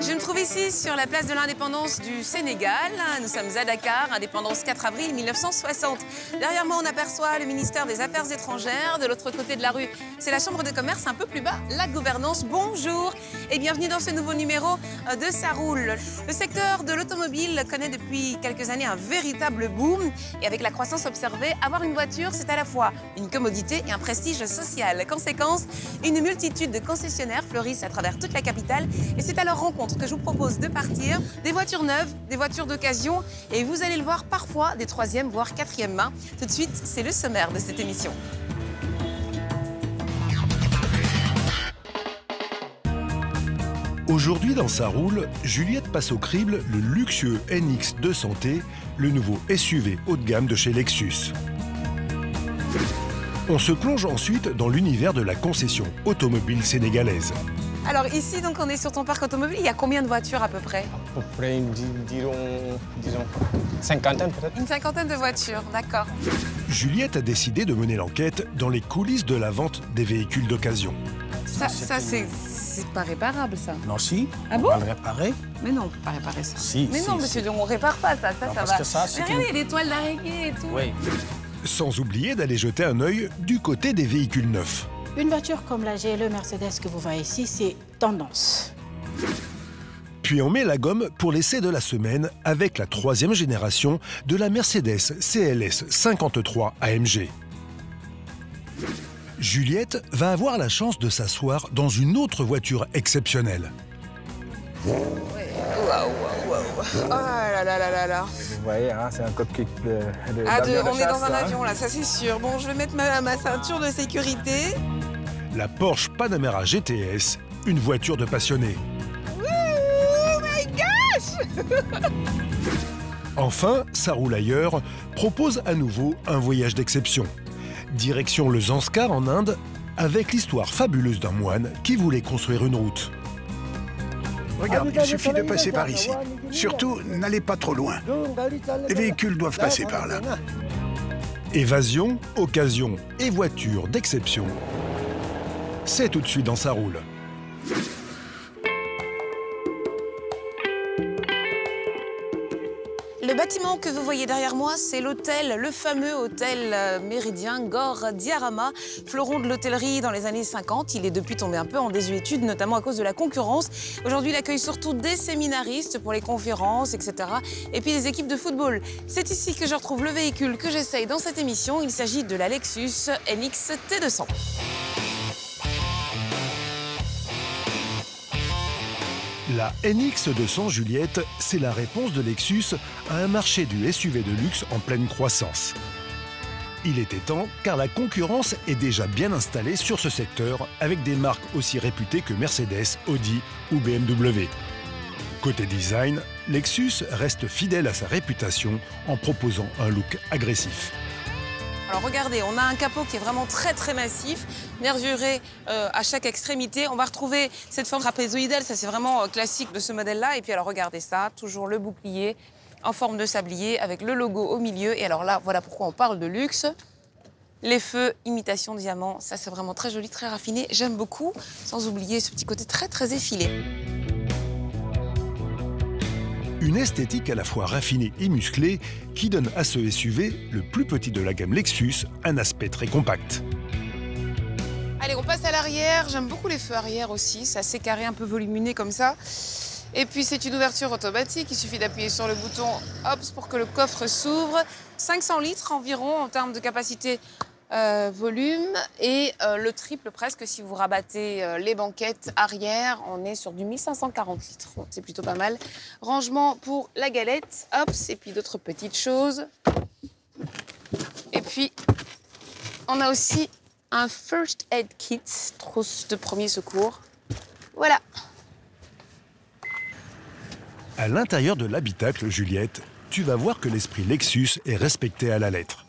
Je me trouve ici sur la place de l'indépendance du Sénégal. Nous sommes à Dakar, indépendance 4 avril 1960. Derrière moi, on aperçoit le ministère des Affaires étrangères. De l'autre côté de la rue, c'est la Chambre de commerce. Un peu plus bas, la gouvernance. Bonjour et bienvenue dans ce nouveau numéro de Ça roule. Le secteur de l'automobile connaît depuis quelques années un véritable boom. Et avec la croissance observée, avoir une voiture, c'est à la fois une commodité et un prestige social. Conséquence, une multitude de concessionnaires fleurissent à travers toute la capitale. Et c'est à leur rencontre que je vous propose de partir. Des voitures neuves, des voitures d'occasion. Et vous allez le voir, parfois des troisième, voire quatrième mains. Tout de suite, c'est le sommaire de cette émission. Aujourd'hui dans Ça roule, Juliette passe au crible le luxueux NX 200T, le nouveau SUV haut de gamme de chez Lexus. On se plonge ensuite dans l'univers de la concession automobile sénégalaise. Alors ici, donc, on est sur ton parc automobile. Il y a combien de voitures à peu près? À peu près, disons, cinquantaine peut-être. Une cinquantaine de voitures, d'accord. Juliette a décidé de mener l'enquête dans les coulisses de la vente des véhicules d'occasion. Ça c'est pas réparable, ça. Non, si. Ah on bon? va le réparer. Mais non, on peut pas réparer ça. Si, Mais si, non, si. monsieur, on répare pas ça. Ça Non, va. parce que ça, c'est Mais regardez, il y a des toiles d'araignée et tout. Oui. Sans oublier d'aller jeter un œil du côté des véhicules neufs. Une voiture comme la GLE Mercedes que vous voyez ici, c'est tendance. Puis on met la gomme pour l'essai de la semaine avec la troisième génération de la Mercedes CLS 53 AMG. Juliette va avoir la chance de s'asseoir dans une autre voiture exceptionnelle. Waouh. Oh là là là là là. Vous voyez, hein, c'est un cockpit de On est dans un chasse, hein. avion là, ça c'est sûr. Bon, je vais mettre ma ceinture de sécurité. La Porsche Panamera GTS, une voiture de passionné. Oh my gosh. Enfin, Ça roule ailleurs propose à nouveau un voyage d'exception. Direction le Zanskar en Inde, avec l'histoire fabuleuse d'un moine qui voulait construire une route. Regarde, il suffit de passer par ici. Surtout, n'allez pas trop loin. Les véhicules doivent passer par là. Évasion, occasion et voiture d'exception. C'est tout de suite dans Ça roule. Le bâtiment que vous voyez derrière moi, c'est l'hôtel, le fameux hôtel Méridien Gore Diarama, fleuron de l'hôtellerie dans les années 50. Il est depuis tombé un peu en désuétude, notamment à cause de la concurrence. Aujourd'hui, il accueille surtout des séminaristes pour les conférences, etc. Et puis des équipes de football. C'est ici que je retrouve le véhicule que j'essaye dans cette émission. Il s'agit de la Lexus NX T200. La NX 200 Juliette, c'est la réponse de Lexus à un marché du SUV de luxe en pleine croissance. Il était temps, car la concurrence est déjà bien installée sur ce secteur avec des marques aussi réputées que Mercedes, Audi ou BMW. Côté design, Lexus reste fidèle à sa réputation en proposant un look agressif. Alors regardez, on a un capot qui est vraiment très massif, nervuré à chaque extrémité. On va retrouver cette forme trapézoïdale, ça c'est vraiment classique de ce modèle-là. Et puis alors regardez ça, toujours le bouclier en forme de sablier avec le logo au milieu. Et alors là, voilà pourquoi on parle de luxe. Les feux, imitation diamant, ça c'est vraiment très joli, très raffiné. J'aime beaucoup, sans oublier ce petit côté très effilé. Une esthétique à la fois raffinée et musclée qui donne à ce SUV, le plus petit de la gamme Lexus, un aspect très compact. Allez, on passe à l'arrière. J'aime beaucoup les feux arrière aussi. C'est assez carré, un peu volumineux comme ça. Et puis, c'est une ouverture automatique. Il suffit d'appuyer sur le bouton hop pour que le coffre s'ouvre. 500 litres environ en termes de capacité volume. Et le triple presque si vous rabattez les banquettes arrière. On est sur du 1540 litres. Bon, c'est plutôt pas mal. Rangement pour la galette. Hop, et puis d'autres petites choses. Et puis, on a aussi un First Aid Kit, trousse de premier secours. Voilà. À l'intérieur de l'habitacle, Juliette, tu vas voir que l'esprit Lexus est respecté à la lettre.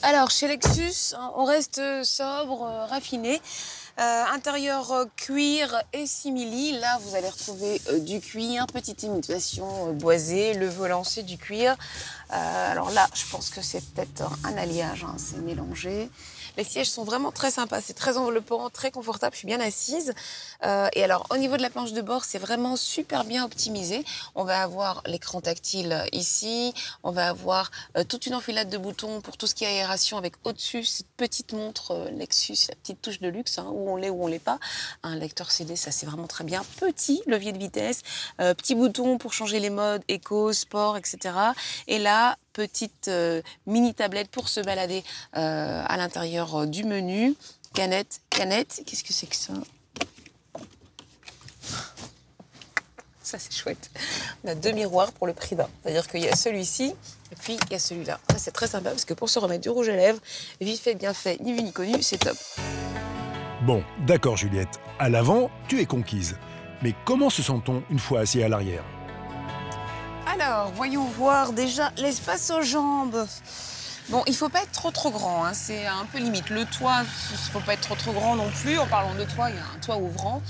Alors, chez Lexus, on reste sobre, raffiné. Intérieur cuir et simili. Là, vous allez retrouver du cuir, petite imitation boisée. Le volant, c'est du cuir. Alors là, je pense que c'est peut-être un alliage, hein, c'est mélangé. Les sièges sont vraiment très sympas, c'est très enveloppant, très confortable, je suis bien assise. Et alors, au niveau de la planche de bord, c'est vraiment super bien optimisé. On va avoir l'écran tactile ici, on va avoir toute une enfilade de boutons pour tout ce qui est aération avec au-dessus cette petite montre Lexus, la petite touche de luxe, hein, où on l'est ou on l'est pas. Un lecteur CD, ça c'est vraiment très bien. Petit levier de vitesse, petit bouton pour changer les modes, éco, sport, etc. Et là, petite mini tablette pour se balader à l'intérieur du menu. Canette, qu'est-ce que c'est que ça? Ça, c'est chouette. On a 2 miroirs pour le prix d'un. C'est-à-dire qu'il y a celui-ci et puis il y a celui-là. Ça, c'est très sympa parce que pour se remettre du rouge à lèvres, vite fait, bien fait, ni vu ni connu, c'est top. Bon, d'accord Juliette, à l'avant, tu es conquise. Mais comment se sent-on une fois assis à l'arrière? Alors, voyons voir déjà l'espace aux jambes. Bon, il faut pas être trop grand, hein. C'est un peu limite. Le toit, il faut pas être trop grand non plus. En parlant de toit, il y a un toit ouvrant.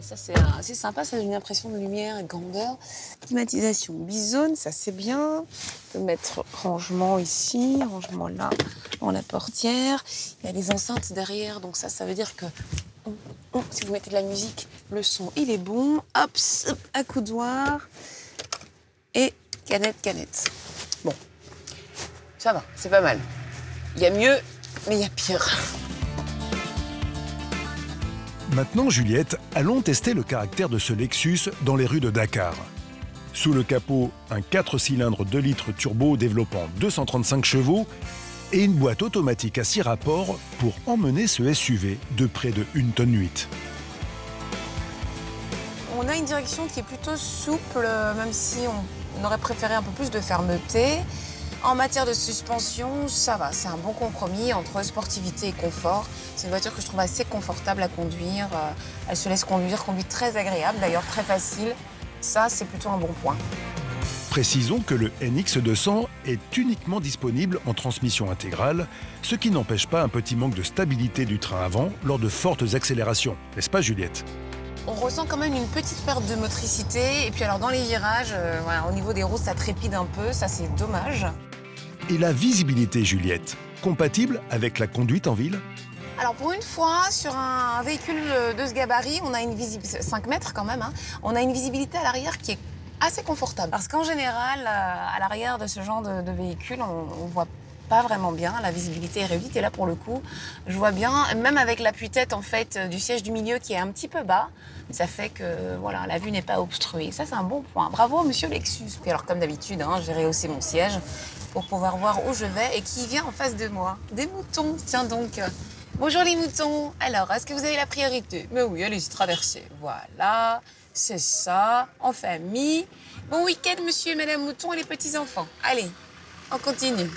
Ça, c'est assez sympa, ça donne une impression de lumière et de grandeur. Climatisation bisone, ça c'est bien. On peut mettre rangement ici, rangement là, dans la portière. Il y a les enceintes derrière, donc ça veut dire que si vous mettez de la musique, le son, il est bon. Hop, accoudoir et canette. Bon, ça va, c'est pas mal. Il y a mieux, mais il y a pire. Maintenant, Juliette, allons tester le caractère de ce Lexus dans les rues de Dakar. Sous le capot, un 4 cylindres 2 litres turbo développant 235 chevaux et une boîte automatique à 6 rapports pour emmener ce SUV de près de 1,8 tonne. On a une direction qui est plutôt souple, même si on aurait préféré un peu plus de fermeté. En matière de suspension, ça va, c'est un bon compromis entre sportivité et confort. C'est une voiture que je trouve assez confortable à conduire. Elle se laisse conduire, conduit très agréable, d'ailleurs très facile. Ça, c'est plutôt un bon point. Précisons que le NX200 est uniquement disponible en transmission intégrale, ce qui n'empêche pas un petit manque de stabilité du train avant lors de fortes accélérations. N'est-ce pas, Juliette? On ressent quand même une petite perte de motricité. Et puis alors dans les virages, voilà, au niveau des roues, ça trépide un peu. Ça, c'est dommage. Et la visibilité, Juliette, compatible avec la conduite en ville? Alors pour une fois, sur un véhicule de ce gabarit, on a une visibilité, 5 mètres quand même, hein, on a une visibilité à l'arrière qui est assez confortable. Parce qu'en général, à l'arrière de ce genre de véhicule, on voit pas vraiment bien, la visibilité est réduite. Et là, pour le coup, je vois bien, même avec l'appui-tête en fait du siège du milieu qui est un petit peu bas, ça fait que voilà, la vue n'est pas obstruée. Ça, c'est un bon point. Bravo, monsieur Lexus. Puis alors, comme d'habitude, hein, j'ai rehaussé mon siège pour pouvoir voir où je vais et qui vient en face de moi. Des moutons, tiens donc. Bonjour les moutons. Alors, est-ce que vous avez la priorité? Mais oui, allez-y, traversez. Voilà, c'est ça, en famille. Bon week-end, monsieur et madame Mouton et les petits-enfants. Allez, on continue.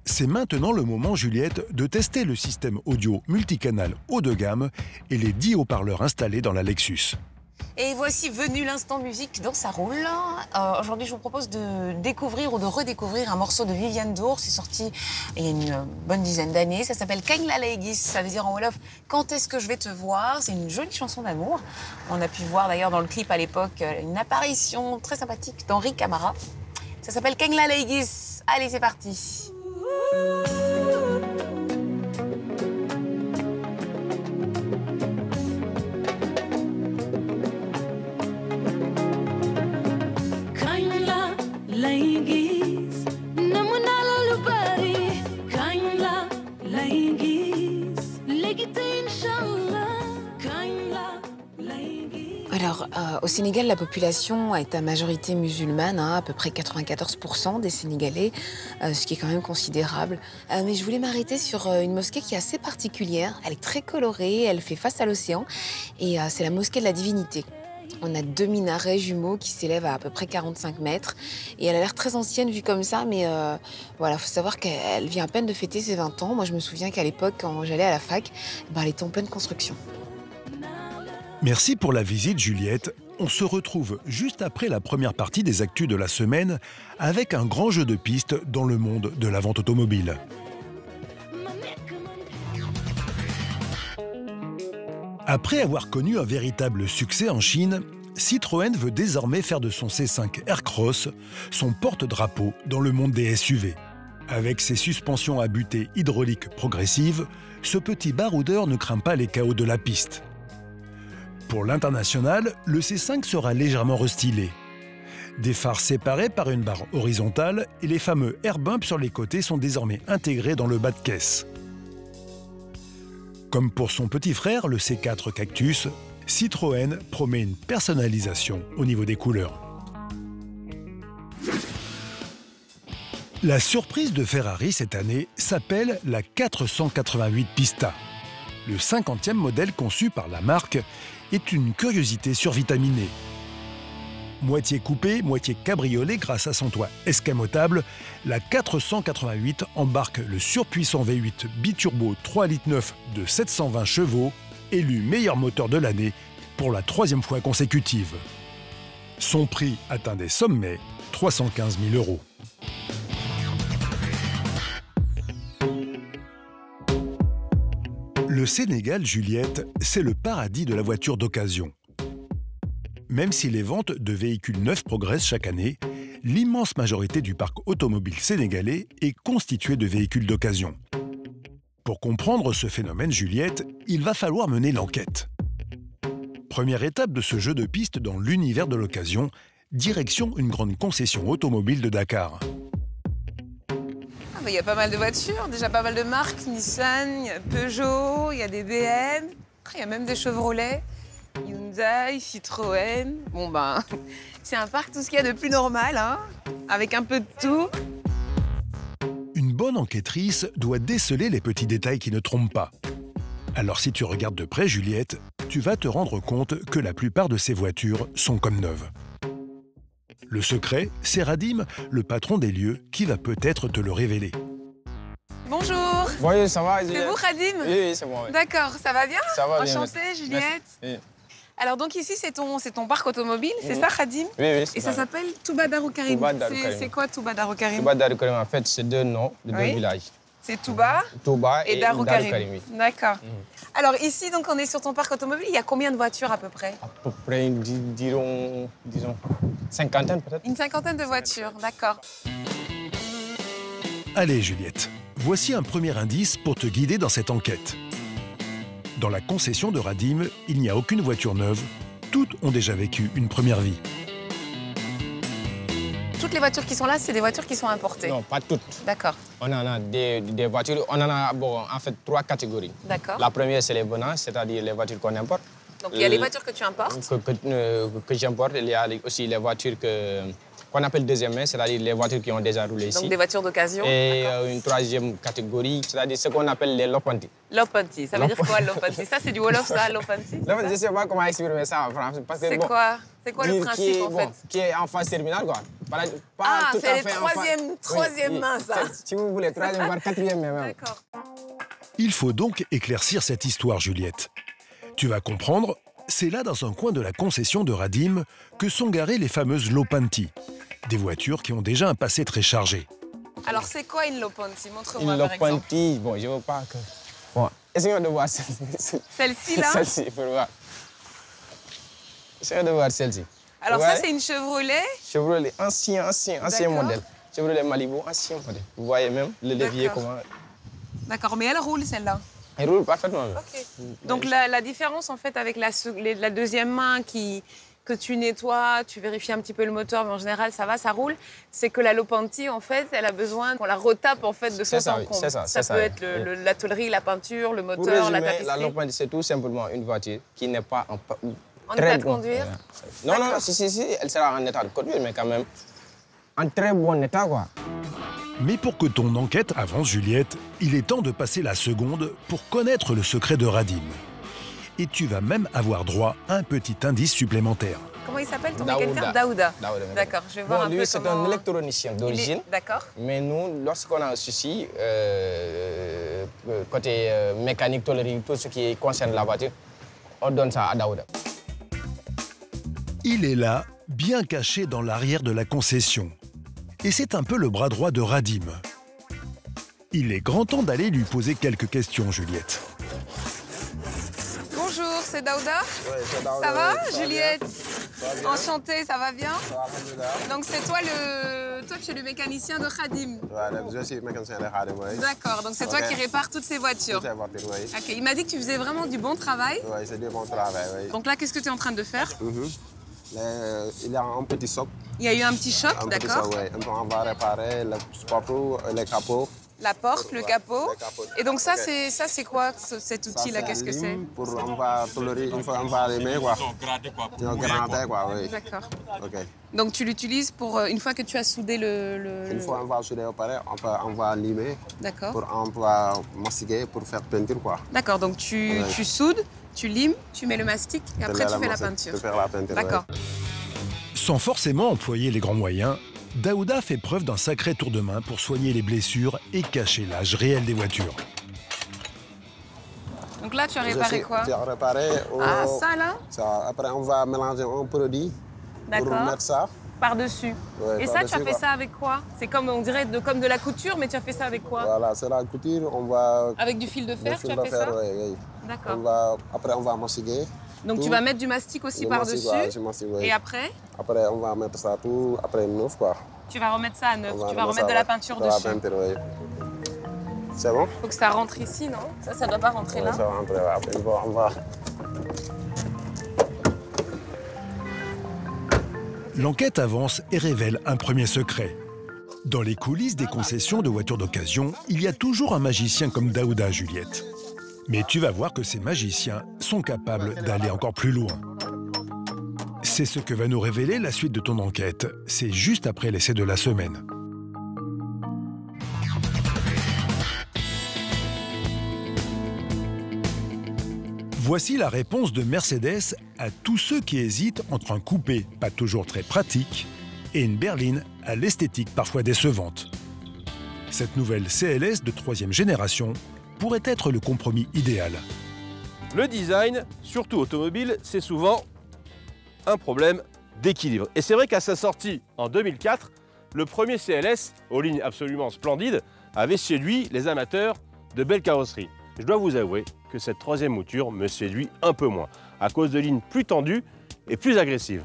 C'est maintenant le moment, Juliette, de tester le système audio multicanal haut de gamme et les 10 haut-parleurs installés dans la Lexus. Et voici venu l'instant musique dans sa roule. Aujourd'hui, je vous propose de découvrir ou de redécouvrir un morceau de Viviane Dour. C'est sorti il y a une bonne dizaine d'années. Ça s'appelle Kañ la lay gis. Ça veut dire en Wolof, quand est-ce que je vais te voir? C'est une jolie chanson d'amour. On a pu voir d'ailleurs dans le clip à l'époque une apparition très sympathique d'Henri Camara. Ça s'appelle Kañ la lay gis. Allez, c'est parti. Alors, au Sénégal, la population est à majorité musulmane, hein, à peu près 94% des Sénégalais, ce qui est quand même considérable. Mais je voulais m'arrêter sur une mosquée qui est assez particulière. Elle est très colorée, elle fait face à l'océan, et c'est la mosquée de la Divinité. On a 2 minarets jumeaux qui s'élèvent à peu près 45 mètres. Et elle a l'air très ancienne vue comme ça, mais voilà, faut savoir qu'elle vient à peine de fêter ses 20 ans. Moi, je me souviens qu'à l'époque, quand j'allais à la fac, elle était en pleine construction. Merci pour la visite, Juliette. On se retrouve juste après la première partie des actus de la semaine avec un grand jeu de pistes dans le monde de la vente automobile. Après avoir connu un véritable succès en Chine, Citroën veut désormais faire de son C5 Aircross son porte-drapeau dans le monde des SUV. Avec ses suspensions à butée hydraulique progressive, ce petit baroudeur ne craint pas les chaos de la piste. Pour l'international, le C5 sera légèrement restylé. Des phares séparés par une barre horizontale et les fameux air bumps sur les côtés sont désormais intégrés dans le bas de caisse. Comme pour son petit frère, le C4 Cactus, Citroën promet une personnalisation au niveau des couleurs. La surprise de Ferrari cette année s'appelle la 488 Pista. Le 50e modèle conçu par la marque est une curiosité survitaminée. Moitié coupé, moitié cabriolet grâce à son toit escamotable, la 488 embarque le surpuissant V8 biturbo 3,9 litres de 720 chevaux, élu meilleur moteur de l'année pour la 3e fois consécutive. Son prix atteint des sommets, 315 000 €. Le Sénégal, Juliette, c'est le paradis de la voiture d'occasion. Même si les ventes de véhicules neufs progressent chaque année, l'immense majorité du parc automobile sénégalais est constituée de véhicules d'occasion. Pour comprendre ce phénomène, Juliette, il va falloir mener l'enquête. Première étape de ce jeu de piste dans l'univers de l'occasion, direction une grande concession automobile de Dakar. Il y a pas mal de voitures, déjà pas mal de marques, Nissan, il y a Peugeot, il y a des BM, il y a même des Chevrolet, Hyundai, Citroën. Bon ben, c'est un parc tout ce qu'il y a de plus normal, hein, avec un peu de tout. Une bonne enquêtrice doit déceler les petits détails qui ne trompent pas. Alors si tu regardes de près, Juliette, tu vas te rendre compte que la plupart de ces voitures sont comme neuves. Le secret, c'est Radim, le patron des lieux, qui va peut-être te le révéler. Bonjour. Oui, ça va, Juliette. C'est vous, Radim? Oui, c'est moi. Oui. D'accord, ça va bien? Ça va bien. Enchantée, Juliette. Oui. Alors donc ici, c'est ton parc automobile, c'est ça, Radim? Oui, oui. Et ça s'appelle Touba Darou Karim. Touba Darou Karim. C'est quoi Touba Darou Karim? Touba Darou Karim, en fait, c'est deux noms de deux Oui. villages. C'est Touba Touba et Darou Karim. oui. D'accord. Alors ici, donc, on est sur ton parc automobile. Il y a combien de voitures à peu près? À peu près, disons, cinquantaine peut-être. Une cinquantaine de voitures, d'accord. Allez, Juliette, voici un premier indice pour te guider dans cette enquête. Dans la concession de Radim, il n'y a aucune voiture neuve. Toutes ont déjà vécu une première vie. Toutes les voitures qui sont là, c'est des voitures qui sont importées? Non, pas toutes. D'accord. On en a des voitures, on en a en fait 3 catégories. D'accord. La première, c'est les venants, c'est-à-dire les voitures qu'on importe. Donc il y a les voitures que tu importes? Que j'importe. Il y a aussi les voitures qu'on appelle deuxième main, c'est-à-dire les voitures qui ont déjà roulé ici. Donc des voitures d'occasion? Et une troisième catégorie, c'est-à-dire ce qu'on appelle les lopanti. Lopanti, ça veut dire quoi, Lopanti? Ça, c'est du Wolof, ça, Lopanti? Je ne sais pas comment exprimer ça en français. C'est quoi? C'est quoi le principe, en fait? Qui est en phase terminale, quoi. Ah, c'est les troisième main, ça. Si vous voulez, troisième, voire quatrième main même. D'accord. Il faut donc éclaircir cette histoire, Juliette. Tu vas comprendre, c'est là, dans un coin de la concession de Radim, que sont garées les fameuses Lopanti. Des voitures qui ont déjà un passé très chargé. Alors, c'est quoi une Lopanti? Montre-moi, Une par exemple. Lopanti, bon, je ne veux pas que... Bon, essayons de voir Celle-ci, là? Celle-ci, il faut voir. Essayons de voir celle-ci. Alors, ça, c'est une Chevrolet? Chevrolet, ancien modèle. Chevrolet Malibu, ancien modèle. Vous voyez même le levier, comment... D'accord, mais elle roule, celle-là? Elle roule parfaitement. Ok. Donc, la différence, en fait, avec la deuxième main que tu nettoies, tu vérifies un petit peu le moteur, mais en général, ça va, ça roule, c'est que la Lopanti, en fait, elle a besoin qu'on la retape, en fait, de fond en comble. Ça peut être la tôlerie, la peinture, le moteur, la tapisserie. La Lopanti, c'est tout simplement une voiture qui n'est pas en état de conduire? Non, si, elle sera en état de conduire, mais quand même en très bon état, quoi. Mais pour que ton enquête avance, Juliette, il est temps de passer la seconde pour connaître le secret de Radim. Et tu vas même avoir droit à un petit indice supplémentaire. Comment il s'appelle ton mécanicien? Daouda. D'accord, je vais voir un peu lui, c'est un électronicien d'origine. D'accord. Mais nous, lorsqu'on a un souci, côté mécanique, tôlerie, tout ce qui concerne la voiture, on donne ça à Daouda. Il est là, bien caché dans l'arrière de la concession. Et c'est un peu le bras droit de Radim. Il est grand temps d'aller lui poser quelques questions, Juliette. Bonjour, c'est Daouda? Oui, c'est Daouda. Ça va, oui, Juliette? Ça va bien. Enchantée, ça va bien? Ça va bien. Donc c'est toi le toi, tu es le mécanicien de Khadim. Ouais, je suis mécanicien de Khadim, oui. D'accord, donc c'est toi qui répares toutes ces voitures. Toutes ces voitures, oui. Ok, il m'a dit que tu faisais vraiment du bon travail. Oui, c'est du bon travail, oui. Donc là, qu'est-ce que tu es en train de faire? Il y a un petit choc. Il y a eu un petit choc, d'accord. Oui, on va réparer le capot, les capots. La porte, le capot. Le capot. Et donc ça, c'est quoi cet outil-là? Qu'est-ce que c'est? On va tolérer, une fois on va allumer, quoi. Ils ont gratter, quoi, oui. D'accord. Ok. Donc tu l'utilises pour, une fois que tu as soudé Une fois on va souder au pareil, on va limer. D'accord. On va mastiquer pour faire peinture, quoi. D'accord, donc tu soudes, tu limes, tu mets le mastic et après tu fais la peinture. Tu fais la peinture, D'accord. Sans forcément employer les grands moyens, Daouda fait preuve d'un sacré tour de main pour soigner les blessures et cacher l'âge réel des voitures. Donc là, tu as réparé quoi? Tu as réparé... Ah, ça là? Ça. Après, on va mélanger un produit pour mettre ça. Par-dessus. Ouais, et ça, tu as fait ça avec quoi? C'est comme, on dirait, comme de la couture, mais tu as fait ça avec quoi? Voilà, c'est la couture, on va... Avec du fil de fer, tu as fait ça? Oui. D'accord. Après, on va mastiquer. Donc tu vas mettre du mastic aussi par-dessus. Ouais, et après? Après, on va mettre ça tout, après neuf, quoi. Tu vas remettre ça à neuf, tu vas remettre de la peinture dessus. La peinture, oui. C'est bon? Faut que ça rentre ici, non? Ça doit pas rentrer là? Ça va rentrer, ouais. Après, on va... L'enquête avance et révèle un premier secret. Dans les coulisses des concessions de voitures d'occasion, il y a toujours un magicien comme Daouda, Juliette. Mais tu vas voir que ces magiciens sont capables d'aller encore plus loin. C'est ce que va nous révéler la suite de ton enquête. C'est juste après l'essai de la semaine. Voici la réponse de Mercedes à tous ceux qui hésitent entre un coupé pas toujours très pratique et une berline à l'esthétique parfois décevante. Cette nouvelle CLS de 3e génération pourrait être le compromis idéal. Le design, surtout automobile, c'est souvent un problème d'équilibre. Et c'est vrai qu'à sa sortie en 2004, le premier CLS, aux lignes absolument splendides, avait séduit les amateurs de belles carrosseries. Je dois vous avouer que cette 3e mouture me séduit un peu moins, à cause de lignes plus tendues et plus agressives.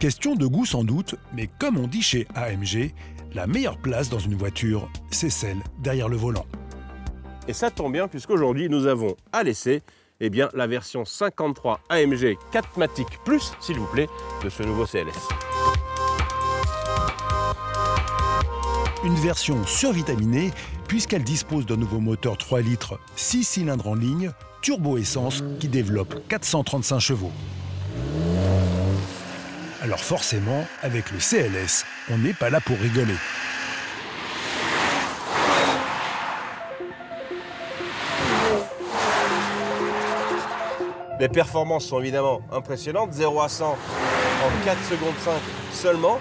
Question de goût sans doute, mais comme on dit chez AMG, la meilleure place dans une voiture, c'est celle derrière le volant. Et ça tombe bien puisqu'aujourd'hui nous avons à l'essai la version 53 AMG 4MATIC Plus, s'il vous plaît, de ce nouveau CLS. Une version survitaminée puisqu'elle dispose d'un nouveau moteur 3 litres 6 cylindres en ligne, turbo-essence qui développe 435 chevaux. Alors forcément, avec le CLS, on n'est pas là pour rigoler. Les performances sont évidemment impressionnantes, 0 à 100 en 4 secondes 5 seulement.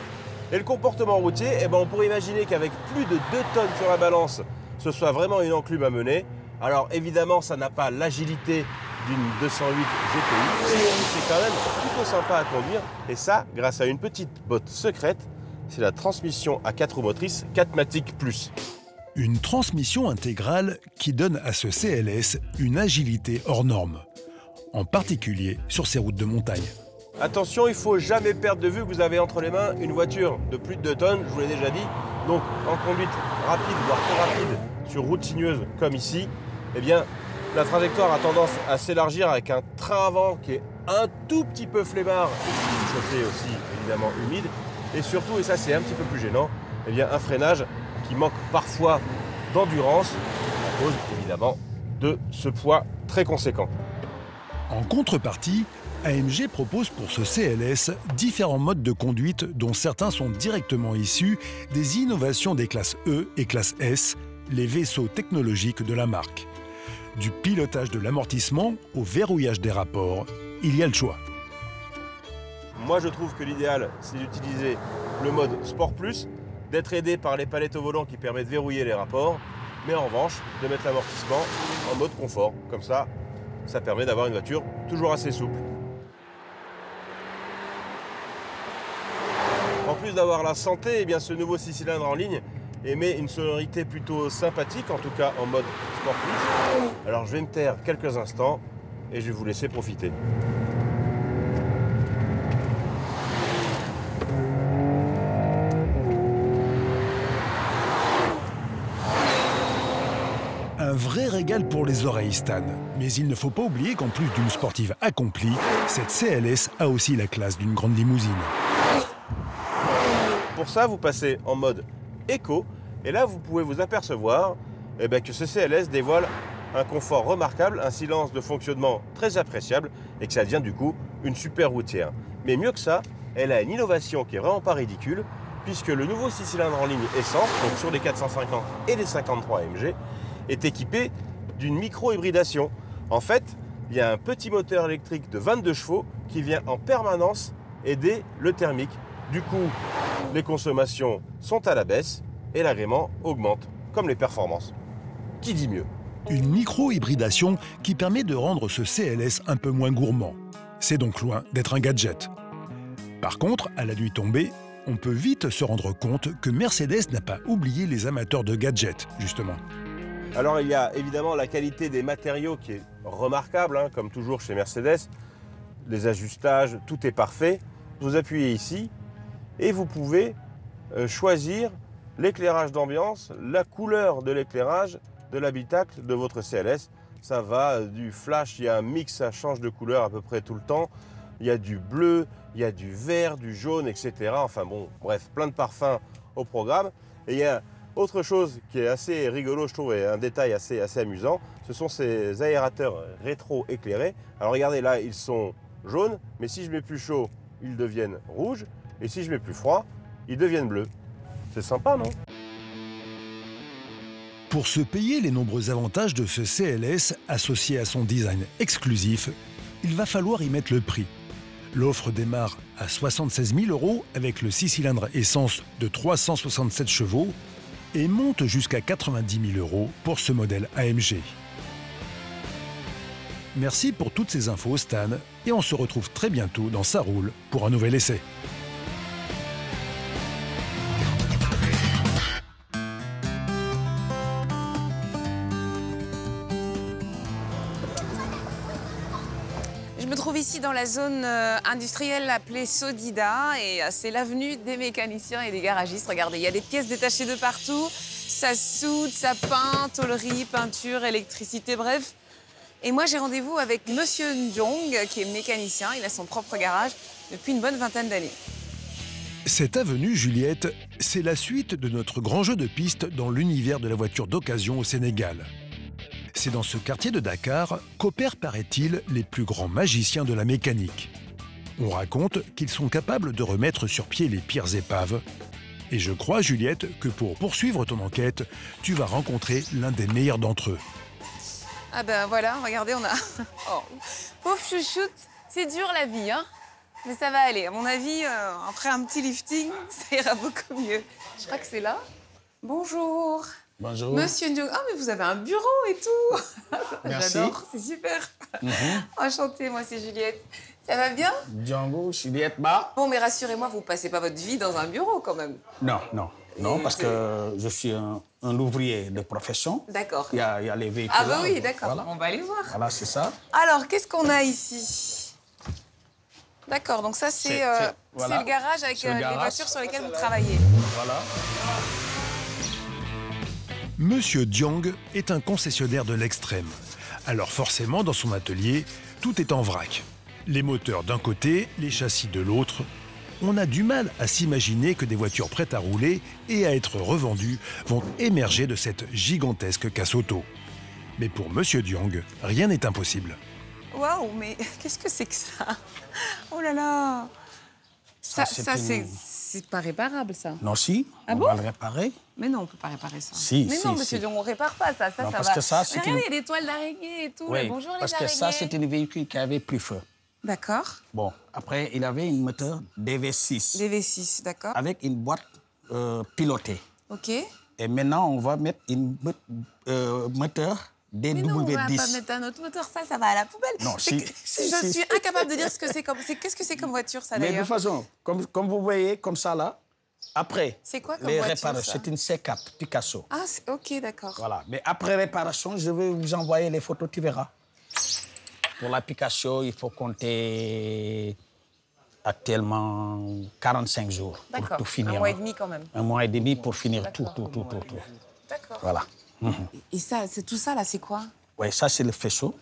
Et le comportement routier, on pourrait imaginer qu'avec plus de 2 tonnes sur la balance, ce soit vraiment une enclume à mener. Alors évidemment, ça n'a pas l'agilité d'une 208 GTI, mais c'est quand même plutôt sympa à conduire. Et ça, grâce à une petite botte secrète, c'est la transmission à 4 roues motrices 4MATIC Plus. Une transmission intégrale qui donne à ce CLS une agilité hors norme, en particulier sur ces routes de montagne. Attention, il ne faut jamais perdre de vue que vous avez entre les mains une voiture de plus de 2 tonnes, je vous l'ai déjà dit. Donc en conduite rapide, voire trop rapide, sur route sinueuse comme ici, la trajectoire a tendance à s'élargir avec un train avant qui est un tout petit peu flemmard, une chaussée aussi évidemment humide, et surtout, et ça c'est un petit peu plus gênant, un freinage qui manque parfois d'endurance à cause évidemment de ce poids très conséquent. En contrepartie, AMG propose pour ce CLS différents modes de conduite dont certains sont directement issus des innovations des classes E et classe S, les vaisseaux technologiques de la marque. Du pilotage de l'amortissement au verrouillage des rapports, il y a le choix. Moi je trouve que l'idéal c'est d'utiliser le mode Sport Plus, d'être aidé par les palettes au volant qui permettent de verrouiller les rapports, mais en revanche de mettre l'amortissement en mode confort. Comme ça permet d'avoir une voiture toujours assez souple. En plus d'avoir la santé, ce nouveau 6 cylindres en ligne émet une sonorité plutôt sympathique, en tout cas en mode Sport Plus. Alors je vais me taire quelques instants et je vais vous laisser profiter. pour les oreilles, Stan. Mais il ne faut pas oublier qu'en plus d'une sportive accomplie, cette CLS a aussi la classe d'une grande limousine. Pour ça, vous passez en mode éco. Et là, vous pouvez vous apercevoir que ce CLS dévoile un confort remarquable, un silence de fonctionnement très appréciable et que ça devient du coup une super routière. Mais mieux que ça, elle a une innovation qui est vraiment pas ridicule puisque le nouveau 6 cylindres en ligne essence, donc sur les 450 et les 53 AMG, est équipé d'une micro-hybridation. En fait, il y a un petit moteur électrique de 22 chevaux qui vient en permanence aider le thermique. Du coup, les consommations sont à la baisse et l'agrément augmente, comme les performances. Qui dit mieux? Une micro-hybridation qui permet de rendre ce CLS un peu moins gourmand. C'est donc loin d'être un gadget. Par contre, à la nuit tombée, on peut vite se rendre compte que Mercedes n'a pas oublié les amateurs de gadgets, justement. Alors il y a évidemment la qualité des matériaux qui est remarquable, hein, comme toujours chez Mercedes. Les ajustages, tout est parfait. Vous appuyez ici et vous pouvez choisir l'éclairage d'ambiance, la couleur de l'éclairage de l'habitacle de votre CLS. Ça va du flash, il y a un mix, ça change de couleur à peu près tout le temps. Il y a du bleu, il y a du vert, du jaune, etc. Enfin bon, bref, plein de parfums au programme. Et il y a autre chose qui est assez rigolo, je trouve, et un détail assez amusant, ce sont ces aérateurs rétro-éclairés. Alors regardez, là, ils sont jaunes, mais si je mets plus chaud, ils deviennent rouges. Et si je mets plus froid, ils deviennent bleus. C'est sympa, non? Pour se payer les nombreux avantages de ce CLS associé à son design exclusif, il va falloir y mettre le prix. L'offre démarre à 76 000 € avec le 6 cylindres essence de 367 chevaux et monte jusqu'à 90 000 € pour ce modèle AMG. Merci pour toutes ces infos, Stan, et on se retrouve très bientôt dans Ça roule pour un nouvel essai. Je me trouve ici dans la zone industrielle appelée Sodida et c'est l'avenue des mécaniciens et des garagistes. Regardez, il y a des pièces détachées de partout. Ça soude, ça peint, tôlerie, peinture, électricité, bref. Et moi, j'ai rendez-vous avec Monsieur Njong, qui est mécanicien. Il a son propre garage depuis une bonne vingtaine d'années. Cette avenue Juliette, c'est la suite de notre grand jeu de piste dans l'univers de la voiture d'occasion au Sénégal. C'est dans ce quartier de Dakar qu'opèrent, paraît-il, les plus grands magiciens de la mécanique. On raconte qu'ils sont capables de remettre sur pied les pires épaves. Et je crois, Juliette, que pour poursuivre ton enquête, tu vas rencontrer l'un des meilleurs d'entre eux. Ah ben voilà, regardez, on a... Oh, pauvre chouchoute, c'est dur la vie, hein. Mais ça va aller. À mon avis, après un petit lifting, ça ira beaucoup mieux. Je crois que c'est là. Bonjour. Bonjour. Monsieur Njong. Ah, mais vous avez un bureau et tout. Merci. J'adore, c'est super. Enchantée, moi c'est Juliette. Ça va bien? Django, Juliette Ba. Bon, mais rassurez-moi, vous passez pas votre vie dans un bureau quand même. Non, non. Non, parce que je suis un ouvrier de profession. D'accord. Il y a les véhicules. Ah bah oui, là, d'accord. Voilà. On va aller voir. Voilà, c'est ça. Alors, qu'est-ce qu'on a ici? D'accord, donc ça c'est voilà. le garage avec C'est le les garage. voitures sur lesquelles vous travaillez. Voilà. Monsieur Diang est un concessionnaire de l'extrême. Alors forcément, dans son atelier, tout est en vrac. Les moteurs d'un côté, les châssis de l'autre. On a du mal à s'imaginer que des voitures prêtes à rouler et à être revendues vont émerger de cette gigantesque casse auto. Mais pour Monsieur Diang, rien n'est impossible. Waouh, mais qu'est-ce que c'est que ça? Oh là là. Ça c'est pas réparable, ça. Non, si. Ah on bon? va le réparer. Mais non, on peut pas réparer ça. Si, mais si, non, si. monsieur Diang, on répare pas ça. Ça Non, ça parce va. que ça, c'est Mais regardez, une- il y a des toiles d'araignée et tout. Oui, Bonjour les parce que araignées. ça, c'était un véhicule qui avait plus feu. D'accord. Bon, après, il avait un moteur DV6 Des V6, d'accord. avec une boîte pilotée. Ok. Et maintenant, on va mettre un moteur Mais non, on va pas DW10. mettre un autre moteur, ça va à la poubelle. Non, C'est si, que- si, je si. suis incapable de dire ce que c'est comme. Qu'est-ce que c'est comme voiture, ça Mais de d'ailleurs? toute façon, comme vous voyez, comme ça là, après, C'est quoi comme les voiture, réparations, ça c'est une C4 Picasso. Ah, ok, d'accord. Voilà. Mais après réparation, je vais vous envoyer les photos, tu verras. Pour la Picasso, il faut compter actuellement 45 jours pour D'accord. tout finir. Un mois et demi quand même. Un mois et demi pour finir tout. D'accord. Voilà. Et ça, c'est tout ça là, c'est quoi? Oui, ça, c'est le faisceau.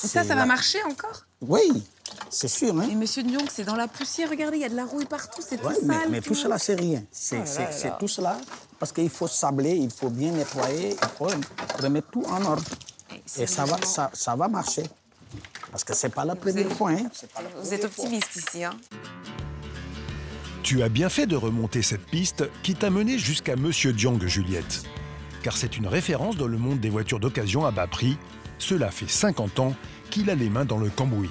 Et ça va marcher encore? Oui, c'est sûr. Hein? Et Monsieur Nyong, c'est dans la poussière, regardez, il y a de la rouille partout, c'est tout sale. Mais tout cela, c'est rien. C'est tout cela, parce qu'il faut sabler, il faut bien nettoyer, il faut remettre tout en ordre. Et ça va marcher. Parce que c'est pas la première fois. Hein? Vous êtes optimiste ici. Hein? Tu as bien fait de remonter cette piste qui t'a mené jusqu'à Monsieur Diang, Juliette. Car c'est une référence dans le monde des voitures d'occasion à bas prix. Cela fait 50 ans qu'il a les mains dans le cambouis.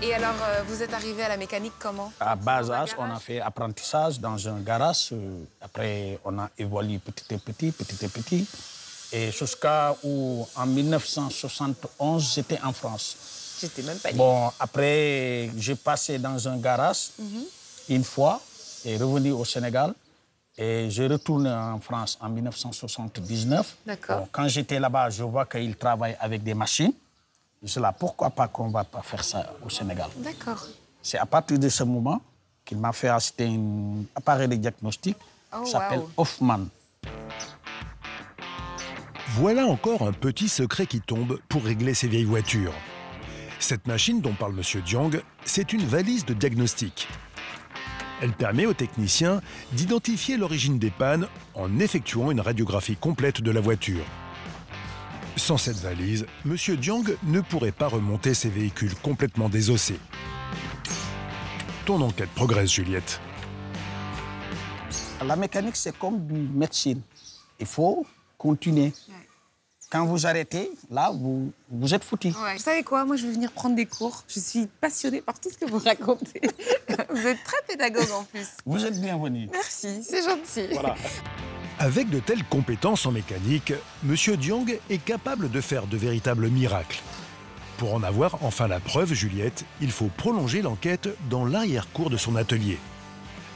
Et alors, vous êtes arrivé à la mécanique comment? À bas âge, on a fait apprentissage dans un garage. Après, on a évolué petit à petit. Et jusqu'à où, en 1971, j'étais en France. J'étais même pas née. Bon, après, j'ai passé dans un garage une fois et revenu au Sénégal. Et je retourne en France en 1979. D'accord. Bon, quand j'étais là-bas, je vois qu'ils travaillent avec des machines. Je suis là, pourquoi pas qu'on ne va pas faire ça au Sénégal? D'accord. C'est à partir de ce moment qu'il m'a fait acheter un appareil de diagnostic qui s'appelle Hoffman. Voilà encore un petit secret qui tombe pour régler ces vieilles voitures. Cette machine dont parle Monsieur Diang, c'est une valise de diagnostic. Elle permet aux techniciens d'identifier l'origine des pannes en effectuant une radiographie complète de la voiture. Sans cette valise, Monsieur Diang ne pourrait pas remonter ses véhicules complètement désossés. Ton enquête progresse, Juliette. La mécanique, c'est comme une médecine. Il faut continuer. Quand vous arrêtez, là, vous êtes foutu. Ouais. Vous savez quoi? Moi, je vais venir prendre des cours. Je suis passionnée par tout ce que vous racontez. Vous êtes très pédagogue en plus. Vous êtes bienvenue. Merci, c'est gentil. Voilà. Avec de telles compétences en mécanique, Monsieur Diang est capable de faire de véritables miracles. Pour en avoir enfin la preuve, Juliette, il faut prolonger l'enquête dans l'arrière-cour de son atelier.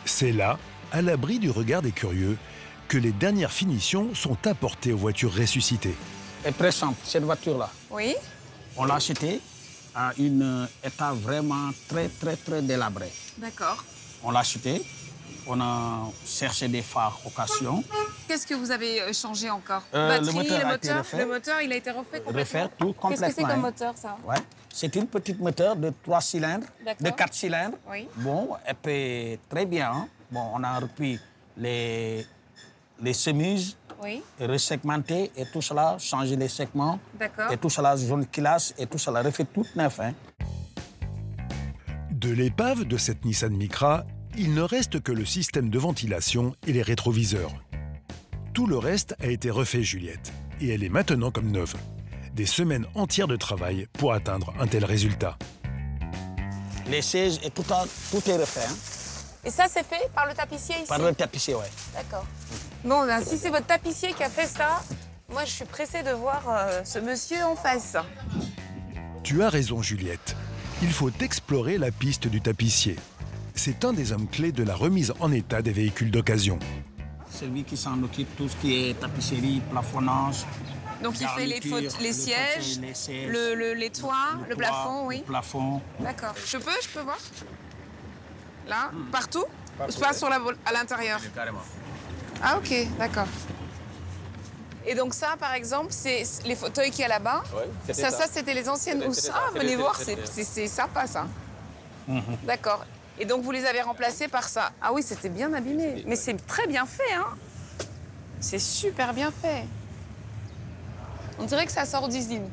C'est là, à l'abri du regard des curieux, que les dernières finitions sont apportées aux voitures ressuscitées. Et très simple, cette voiture-là. Oui. On l'a achetée à un état vraiment très délabré. D'accord. On l'a achetée, on a cherché des phares occasion. Qu'est-ce que vous avez changé encore? Le moteur a été refait. Le moteur, il a été refait complètement. Refaire tout complètement. Qu'est-ce que c'est comme moteur, ça? Ouais. C'est une petite moteur de 3 cylindres, de 4 cylindres. Oui. Bon, elle peut très bien. Hein? Bon, on a repris les chemises, resegmenté et tout cela, changer les segments. D'accord. Et tout cela, jaune classe et tout cela, refait tout neuf. Hein. De l'épave de cette Nissan Micra, il ne reste que le système de ventilation et les rétroviseurs. Tout le reste a été refait, Juliette, et elle est maintenant comme neuve. Des semaines entières de travail pour atteindre un tel résultat. Les sièges et tout est refait. Hein. Et ça, c'est fait par le tapissier ici? Par le tapissier, oui. D'accord. Bon, ben, si c'est votre tapissier qui a fait ça, moi, je suis pressée de voir ce monsieur en face. Tu as raison, Juliette. Il faut explorer la piste du tapissier. C'est un des hommes clés de la remise en état des véhicules d'occasion. C'est lui qui s'en occupe, tout ce qui est tapisserie, plafonnage. Donc il fait les sièges, les toits, le plafond, oui. Le plafond. D'accord. Je peux voir? Là, partout? Pas sur à l'intérieur? Carrément. Ah ok, d'accord. Et donc ça, par exemple, c'est les fauteuils qu'il y a là-bas. Ouais, ça c'était les anciennes housses. Ah, venez voir, c'est sympa ça. D'accord. Et donc vous les avez remplacés par ça. Ah oui, c'était bien abîmé. Mais c'est très bien fait, hein. C'est super bien fait. On dirait que ça sort d'usine.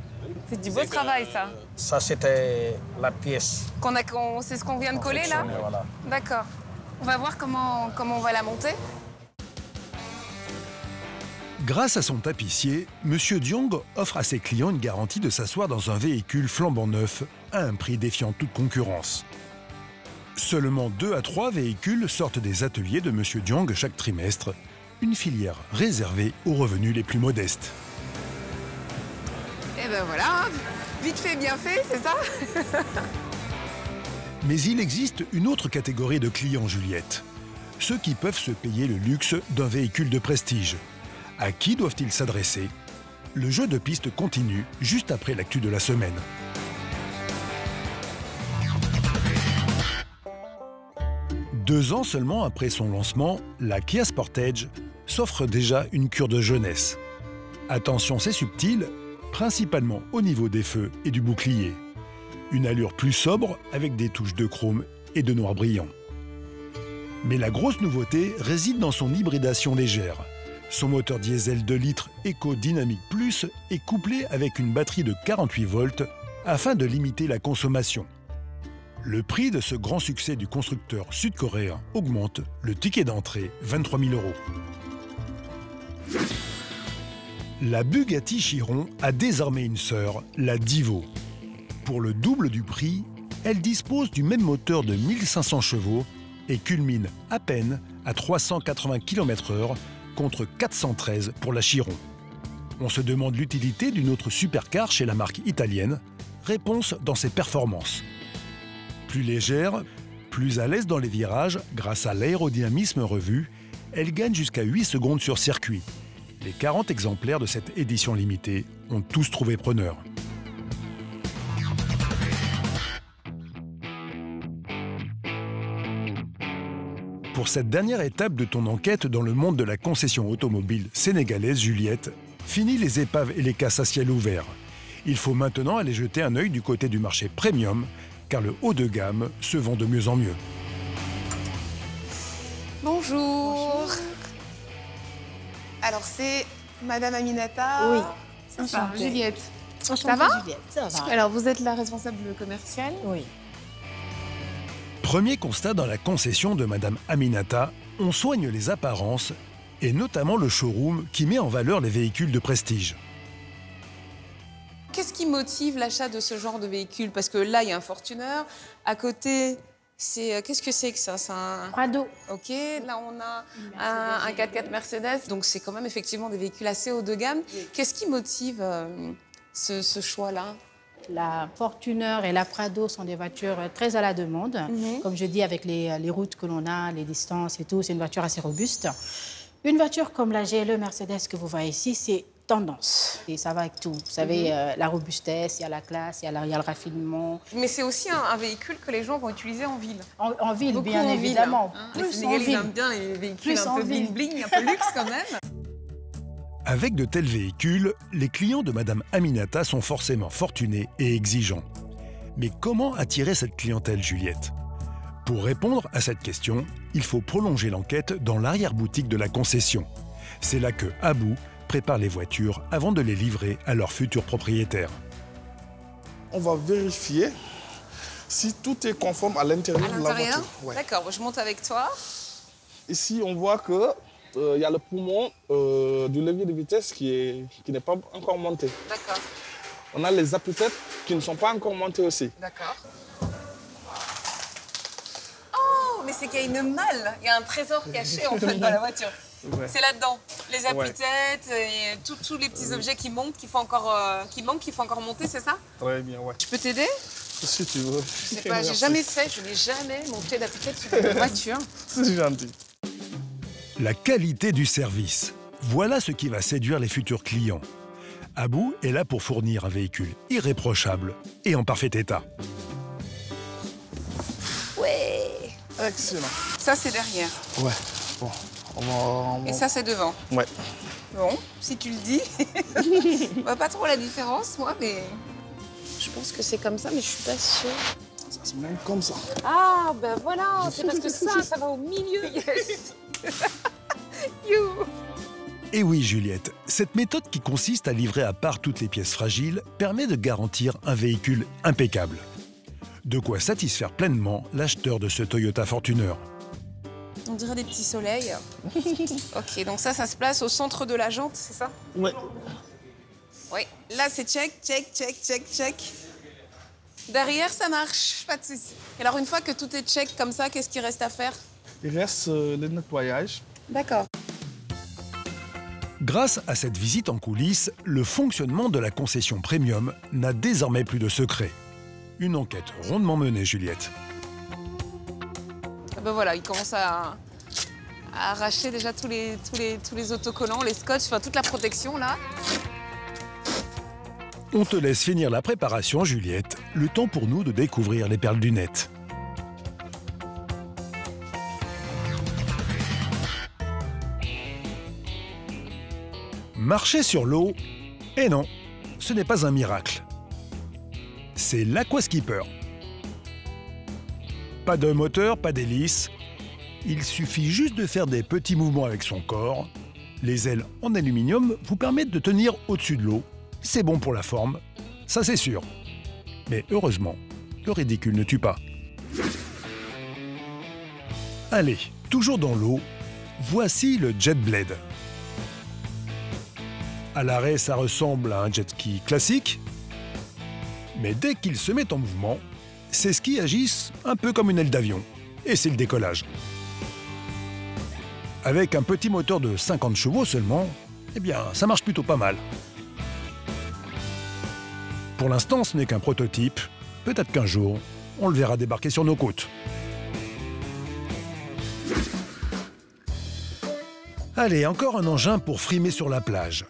C'est du beau travail, ça. Ça, c'était la pièce. C'est ce qu'on vient de coller, là? Voilà. D'accord. On va voir comment on va la monter. Grâce à son tapissier, Monsieur Diang offre à ses clients une garantie de s'asseoir dans un véhicule flambant neuf à un prix défiant toute concurrence. Seulement 2 à 3 véhicules sortent des ateliers de Monsieur Diang chaque trimestre, une filière réservée aux revenus les plus modestes. Et ben voilà, vite fait, bien fait, c'est ça? Mais il existe une autre catégorie de clients, Juliette. Ceux qui peuvent se payer le luxe d'un véhicule de prestige. À qui doivent-ils s'adresser? Le jeu de piste continue juste après l'actu de la semaine. Deux ans seulement après son lancement, la Kia Sportage s'offre déjà une cure de jeunesse. Attention, c'est subtil, principalement au niveau des feux et du bouclier. Une allure plus sobre avec des touches de chrome et de noir brillant. Mais la grosse nouveauté réside dans son hybridation légère. Son moteur diesel 2 litres Eco Dynamic Plus est couplé avec une batterie de 48 volts afin de limiter la consommation. Le prix de ce grand succès du constructeur sud-coréen augmente, le ticket d'entrée 23 000 €. La Bugatti Chiron a désormais une sœur, la Divo. Pour le double du prix, elle dispose du même moteur de 1500 chevaux et culmine à peine à 380 km/h contre 413 pour la Chiron. On se demande l'utilité d'une autre supercar chez la marque italienne. Réponse dans ses performances. Plus légère, plus à l'aise dans les virages grâce à l'aérodynamisme revu, elle gagne jusqu'à 8 secondes sur circuit. Les 40 exemplaires de cette édition limitée ont tous trouvé preneur. Pour cette dernière étape de ton enquête dans le monde de la concession automobile sénégalaise, Juliette, fini les épaves et les casses à ciel ouvert. Il faut maintenant aller jeter un œil du côté du marché premium, car le haut de gamme se vend de mieux en mieux. Bonjour. Alors c'est Madame Aminata. Oui. C'est ça, Enchantée. Juliette. Enchantée, Ça va Juliette. Ça va. Alors vous êtes la responsable commerciale. Oui. Premier constat dans la concession de Madame Aminata, on soigne les apparences et notamment le showroom qui met en valeur les véhicules de prestige. Qu'est-ce qui motive l'achat de ce genre de véhicule? Parce que là, il y a un Fortuner. À côté, c'est qu'est-ce que c'est que ça? C'est un Prado. OK. Là, on a un 4x4 Mercedes. Donc, c'est quand même effectivement des véhicules assez haut de gamme. Qu'est-ce qui motive ce choix-là? La Fortuner et la Prado sont des voitures très à la demande. Comme je dis, avec les routes que l'on a, les distances et tout, c'est une voiture assez robuste. Une voiture comme la GLE Mercedes que vous voyez ici, c'est tendance. Et ça va avec tout. Vous savez, la robustesse, il y a la classe, il y a le raffinement. Mais c'est aussi un véhicule que les gens vont utiliser en ville. En ville, Beaucoup bien en évidemment. Ville, hein. Plus Les en Sénégalais ville. aiment bien les véhicules Plus un en peu ville. bling-bling, un peu luxe quand même. Avec de tels véhicules, les clients de Madame Aminata sont forcément fortunés et exigeants. Mais comment attirer cette clientèle, Juliette? Pour répondre à cette question, il faut prolonger l'enquête dans l'arrière-boutique de la concession. C'est là que Abou prépare les voitures avant de les livrer à leurs futurs propriétaires. On va vérifier si tout est conforme à l'intérieur de la voiture. Ouais. D'accord, je monte avec toi. Ici, on voit que y a le poumon du levier de vitesse qui n'est pas encore monté. D'accord. On a les appuis-têtes qui ne sont pas encore montés aussi. D'accord. Oh, mais c'est qu'il y a une malle, il y a un trésor caché en fait dans la voiture. Ouais. C'est là-dedans, les appuis-têtes et tous les petits objets qui manquent, qu'il faut encore monter, c'est ça? Très bien, ouais. Je peux t'aider? Si tu veux. Je sais pas, j'ai jamais fait, je n'ai jamais monté d'appuis-têtes sur une voiture. C'est gentil. La qualité du service. Voilà ce qui va séduire les futurs clients. Abou est là pour fournir un véhicule irréprochable et en parfait état. Ouais. Excellent. Ça, c'est derrière. Ouais. Bon, on va... Et ça, c'est devant. Ouais. Bon, si tu le dis. Je vois pas trop la différence, moi, mais je pense que c'est comme ça, mais je suis pas sûre. Ça se monte comme ça. Ah, ben voilà, c'est parce que ça va au milieu. Yes. You. Et oui, Juliette, cette méthode qui consiste à livrer à part toutes les pièces fragiles permet de garantir un véhicule impeccable. De quoi satisfaire pleinement l'acheteur de ce Toyota Fortuner. On dirait des petits soleils. Ok, donc ça se place au centre de la jante, c'est ça? Ouais. Oui. Là, c'est check, check, check, check, check. Derrière, ça marche, pas de souci. Et alors, une fois que tout est check comme ça, qu'est-ce qu'il reste à faire? Il reste le nettoyage. D'accord. Grâce à cette visite en coulisses, le fonctionnement de la concession premium n'a désormais plus de secret. Une enquête rondement menée, Juliette. Ah ben voilà, il commence à arracher déjà tous les autocollants, les scotch, enfin toute la protection là. On te laisse finir la préparation, Juliette. Le temps pour nous de découvrir les perles du net. Marcher sur l'eau? Eh non, ce n'est pas un miracle. C'est l'Aquaskipper. Pas de moteur, pas d'hélice. Il suffit juste de faire des petits mouvements avec son corps. Les ailes en aluminium vous permettent de tenir au-dessus de l'eau. C'est bon pour la forme, ça c'est sûr. Mais heureusement, le ridicule ne tue pas. Allez, toujours dans l'eau, voici le Jet Blade. À l'arrêt, ça ressemble à un jet ski classique. Mais dès qu'il se met en mouvement, ces skis agissent un peu comme une aile d'avion. Et c'est le décollage. Avec un petit moteur de 50 chevaux seulement, eh bien, ça marche plutôt pas mal. Pour l'instant, ce n'est qu'un prototype. Peut-être qu'un jour, on le verra débarquer sur nos côtes. Allez, encore un engin pour frimer sur la plage.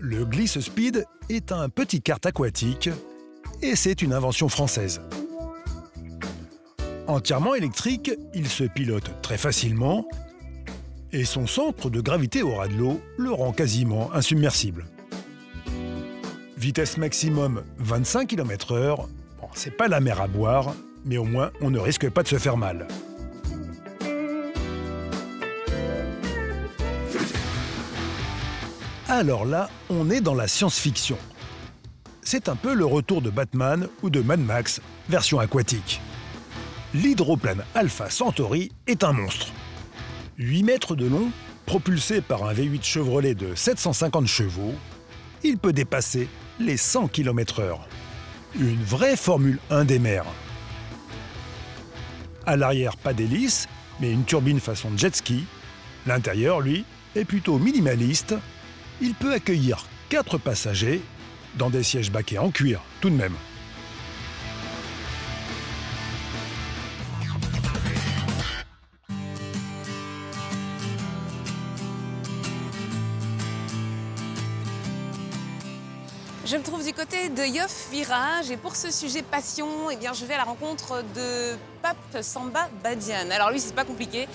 Le Gliss Speed est un petit kart aquatique et c'est une invention française. Entièrement électrique, il se pilote très facilement et son centre de gravité au ras de l'eau le rend quasiment insubmersible. Vitesse maximum 25 km/h. Bon, c'est pas la mer à boire, mais au moins on ne risque pas de se faire mal. Alors là, on est dans la science-fiction. C'est un peu le retour de Batman ou de Mad Max, version aquatique. L'hydroplane Alpha Centauri est un monstre. 8 mètres de long, propulsé par un V8 Chevrolet de 750 chevaux, il peut dépasser les 100 km/h. Une vraie Formule 1 des mers. À l'arrière, pas d'hélice, mais une turbine façon jet ski. L'intérieur, lui, est plutôt minimaliste. Il peut accueillir 4 passagers dans des sièges baquets en cuir, tout de même. Je me trouve du côté de Yoff Virage et pour ce sujet passion, eh bien, je vais à la rencontre de Pape Samba Badiane. Alors lui, c'est pas compliqué,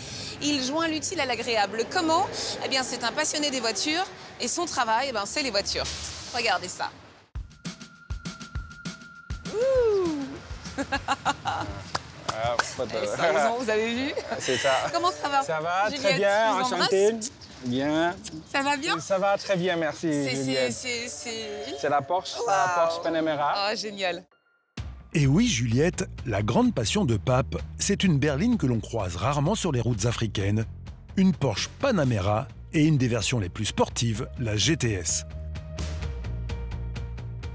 il joint l'utile à l'agréable. Comment? Eh bien, c'est un passionné des voitures et son travail, eh bien, c'est les voitures. Regardez ça. Ouh. Sérieusement, vous avez vu? C'est ça. Comment ça va? Ça va, Juliette, très bien, je vous enchanté. embrasse. Bien. Ça va bien? Ça va très bien, merci. C'est la Porsche, wow. La Porsche Panamera. Ah, génial. Et oui, Juliette, la grande passion de Pape, c'est une berline que l'on croise rarement sur les routes africaines, une Porsche Panamera et une des versions les plus sportives, la GTS.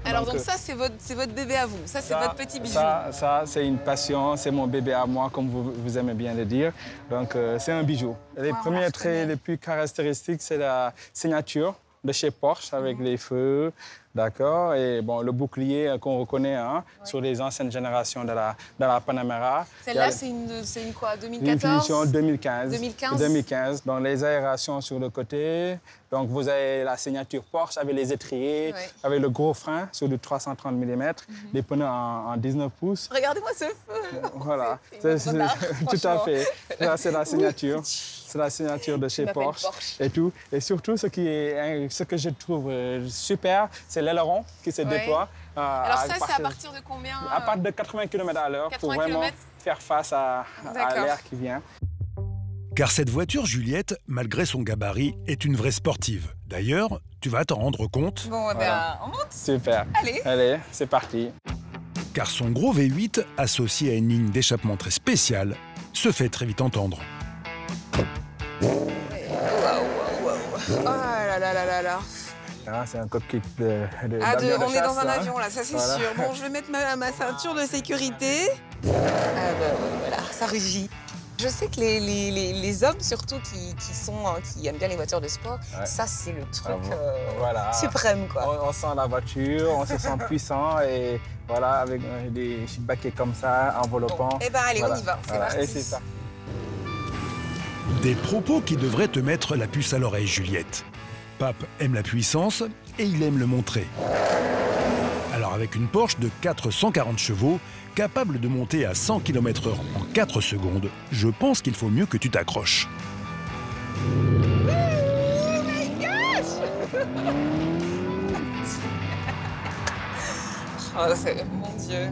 Alors donc ça, c'est votre bébé à vous, ça c'est votre petit bijou. Ça c'est une passion, c'est mon bébé à moi, comme vous aimez bien le dire. Donc c'est un bijou. Les premiers traits les plus caractéristiques, c'est la signature de chez Porsche avec les feux, d'accord, et bon, le bouclier qu'on reconnaît sur les anciennes générations de la Panamera. Celle-là, c'est une quoi, 2014? Une finition 2015. 2015. 2015. Donc les aérations sur le côté. Donc vous avez la signature Porsche avec les étriers, avec le gros frein sur du 330 mm, les pneus en 19 pouces. Regardez-moi ce feu. Voilà, tout à fait. Là, c'est la signature. C'est la signature de chez Porsche et tout. Et surtout, ce que je trouve super, c'est l'aileron qui se déploie. Alors ça, c'est à partir de combien? À partir de 80 km/h pour vraiment faire face à l'air qui vient. Car cette voiture, Juliette, malgré son gabarit, est une vraie sportive. D'ailleurs, tu vas t'en rendre compte. Bon, voilà. On monte. Super. Allez, c'est parti. Car son gros V8, associé à une ligne d'échappement très spéciale, se fait très vite entendre. Oh là là là là là. Ah, c'est un cockpit de on est dans un avion là, ça c'est sûr. Bon, je vais mettre ma ceinture de sécurité. Ah bah voilà, ça rugit. Je sais que les hommes surtout qui aiment bien les voitures de sport, ça c'est le truc suprême quoi. On sent la voiture, on se sent puissant et voilà, avec des baquets comme ça, enveloppants. Eh ben allez, on y va, c'est parti. Et c'est ça. Des propos qui devraient te mettre la puce à l'oreille, Juliette. Pape aime la puissance et il aime le montrer. Alors avec une Porsche de 440 chevaux, capable de monter à 100 km/h en 4 secondes, je pense qu'il faut mieux que tu t'accroches. Oh my gosh! Oh, mon Dieu.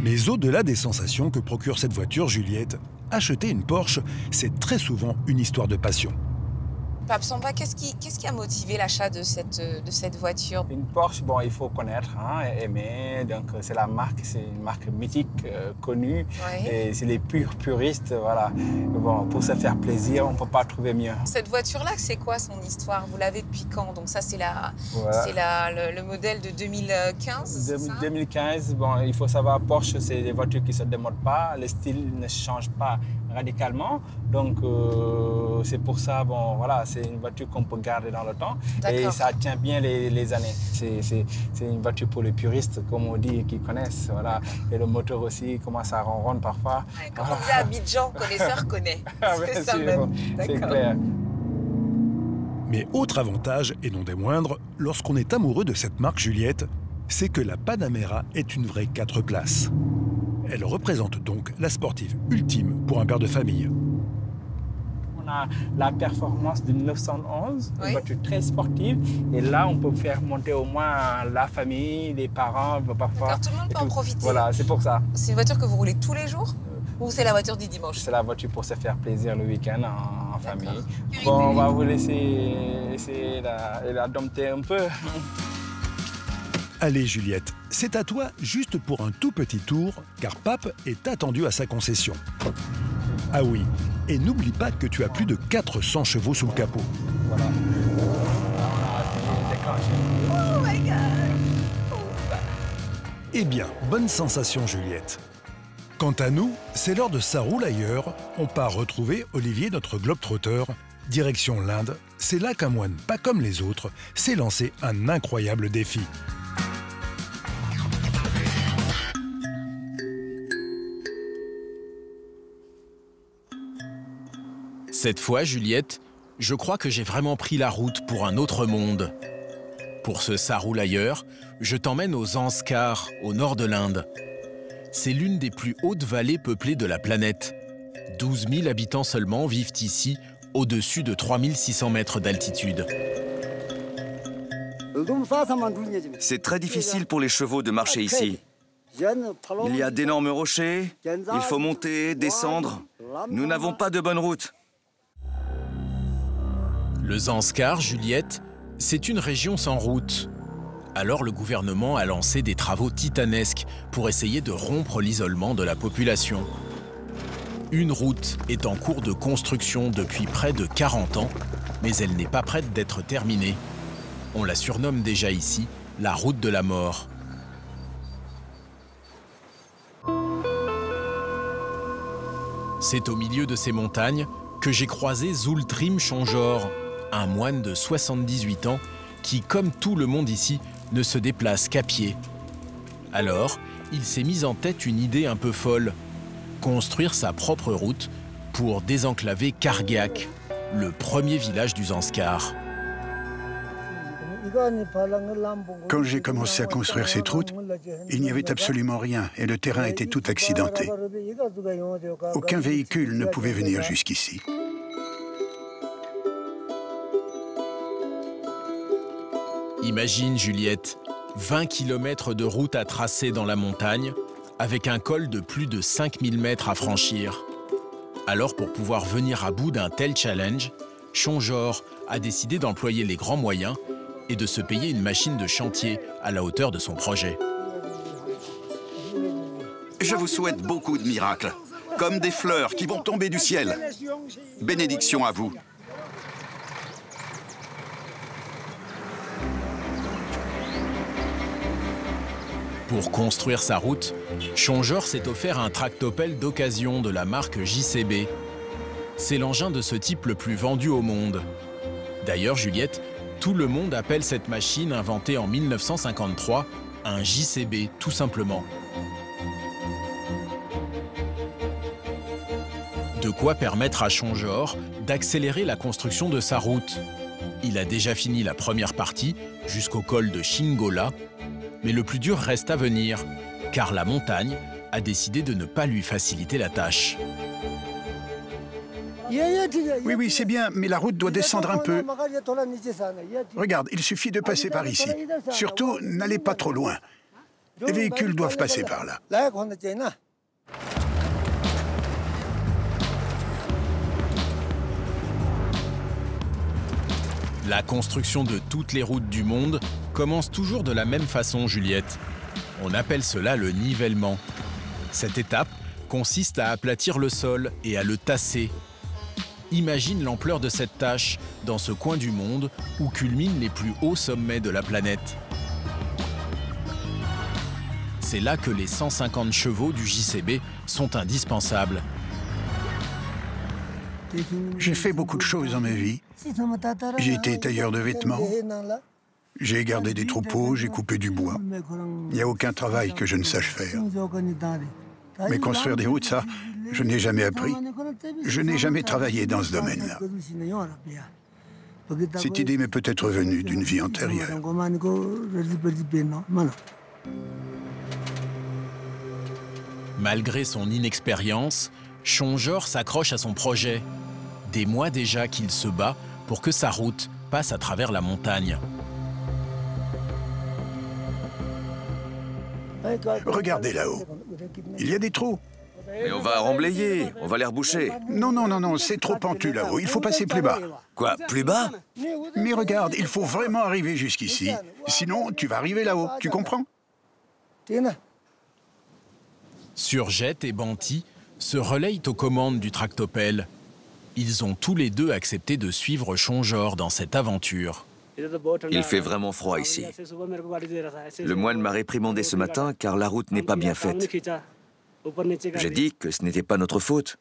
Mais au-delà des sensations que procure cette voiture, Juliette, acheter une Porsche, c'est très souvent une histoire de passion. Pape Samba, qu'est-ce qui a motivé l'achat de cette voiture? Une Porsche, bon, il faut connaître, hein, aimer. Donc, c'est la marque, c'est une marque mythique, connue. Ouais. Et c'est les puristes, voilà. Bon, pour se faire plaisir, on ne peut pas trouver mieux. Cette voiture-là, c'est quoi son histoire? Vous l'avez depuis quand? Donc ça, c'est le modèle de 2015, c'est ça? 2015, bon, il faut savoir, Porsche, c'est des voitures qui ne se démodent pas. Le style ne change pas radicalement. Donc, c'est pour ça, bon, voilà, c'est une voiture qu'on peut garder dans le temps. Et ça tient bien les années. C'est une voiture pour les puristes, comme on dit, qui connaissent. Voilà. Et le moteur aussi commence à ronronner parfois. Ouais, comme on disait à Abidjan, connaisseur connaît. C'est ça même. C'est clair. Mais autre avantage, et non des moindres, lorsqu'on est amoureux de cette marque Juliette, c'est que la Panamera est une vraie 4 places. Elle représente donc la sportive ultime pour un père de famille. On a la performance d'une 911, oui. Une voiture très sportive. Et là, on peut faire monter au moins la famille, les parents, parfois. Alors, tout le monde peut en profiter. Voilà, c'est pour ça. C'est une voiture que vous roulez tous les jours? Ou c'est la voiture du dimanche? C'est la voiture pour se faire plaisir le week-end en famille. Bon, on va vous laisser la dompter un peu. Allez Juliette, c'est à toi juste pour un tout petit tour, car Pape est attendu à sa concession. Ah oui, et n'oublie pas que tu as plus de 400 chevaux sous le capot. Voilà. Oh my God! Eh bien, bonne sensation Juliette. Quant à nous, c'est l'heure de Ça roule ailleurs. On part retrouver Olivier, notre globe-trotteur. Direction l'Inde, c'est là qu'un moine, pas comme les autres, s'est lancé un incroyable défi. Cette fois, Juliette, je crois que j'ai vraiment pris la route pour un autre monde. Pour ce Ça roule ailleurs, je t'emmène aux Zanskar, au nord de l'Inde. C'est l'une des plus hautes vallées peuplées de la planète. 12 000 habitants seulement vivent ici, au-dessus de 3600 mètres d'altitude. C'est très difficile pour les chevaux de marcher ici. Il y a d'énormes rochers, il faut monter, descendre. Nous n'avons pas de bonne route. Le Zanskar, Juliette, c'est une région sans route. Alors le gouvernement a lancé des travaux titanesques pour essayer de rompre l'isolement de la population. Une route est en cours de construction depuis près de 40 ans, mais elle n'est pas prête d'être terminée. On la surnomme déjà ici la route de la mort. C'est au milieu de ces montagnes que j'ai croisé Zultrim Chonjor, un moine de 78 ans qui, comme tout le monde ici, ne se déplace qu'à pied. Alors, il s'est mis en tête une idée un peu folle, construire sa propre route pour désenclaver Kargyak, le premier village du Zanskar. Quand j'ai commencé à construire cette route, il n'y avait absolument rien et le terrain était tout accidenté. Aucun véhicule ne pouvait venir jusqu'ici. Imagine, Juliette, 20 km de route à tracer dans la montagne, avec un col de plus de 5000 mètres à franchir. Alors, pour pouvoir venir à bout d'un tel challenge, Chonjor a décidé d'employer les grands moyens et de se payer une machine de chantier à la hauteur de son projet. Je vous souhaite beaucoup de miracles, comme des fleurs qui vont tomber du ciel. Bénédiction à vous. Pour construire sa route, Chonjor s'est offert un tractopelle d'occasion de la marque JCB. C'est l'engin de ce type le plus vendu au monde. D'ailleurs, Juliette, tout le monde appelle cette machine inventée en 1953 un JCB, tout simplement. De quoi permettre à Chonjor d'accélérer la construction de sa route. Il a déjà fini la première partie, jusqu'au col de Shingola, mais le plus dur reste à venir, car la montagne a décidé de ne pas lui faciliter la tâche. Oui, oui, c'est bien, mais la route doit descendre un peu. Regarde, il suffit de passer par ici. Surtout, n'allez pas trop loin. Les véhicules doivent passer par là. La construction de toutes les routes du monde commence toujours de la même façon, Juliette. On appelle cela le nivellement. Cette étape consiste à aplatir le sol et à le tasser. Imagine l'ampleur de cette tâche dans ce coin du monde où culminent les plus hauts sommets de la planète. C'est là que les 150 chevaux du JCB sont indispensables. J'ai fait beaucoup de choses dans ma vie. J'ai été tailleur de vêtements. J'ai gardé des troupeaux, j'ai coupé du bois. Il n'y a aucun travail que je ne sache faire. Mais construire des routes, ça, je n'ai jamais appris. Je n'ai jamais travaillé dans ce domaine-là. Cette idée m'est peut-être venue d'une vie antérieure. Malgré son inexpérience, Chonjor s'accroche à son projet. Des mois déjà qu'il se bat pour que sa route passe à travers la montagne. Regardez là-haut. Il y a des trous. Mais on va remblayer, on va les reboucher. Non, non, non, non, c'est trop pentu là-haut. Il faut passer plus bas. Quoi, plus bas? Mais regarde, il faut vraiment arriver jusqu'ici. Sinon, tu vas arriver là-haut. Tu comprends? Surjet et Banti se relayent aux commandes du tractopelle. Ils ont tous les deux accepté de suivre Chonjor dans cette aventure. Il fait vraiment froid ici. Le moine m'a réprimandé ce matin car la route n'est pas bien faite. J'ai dit que ce n'était pas notre faute.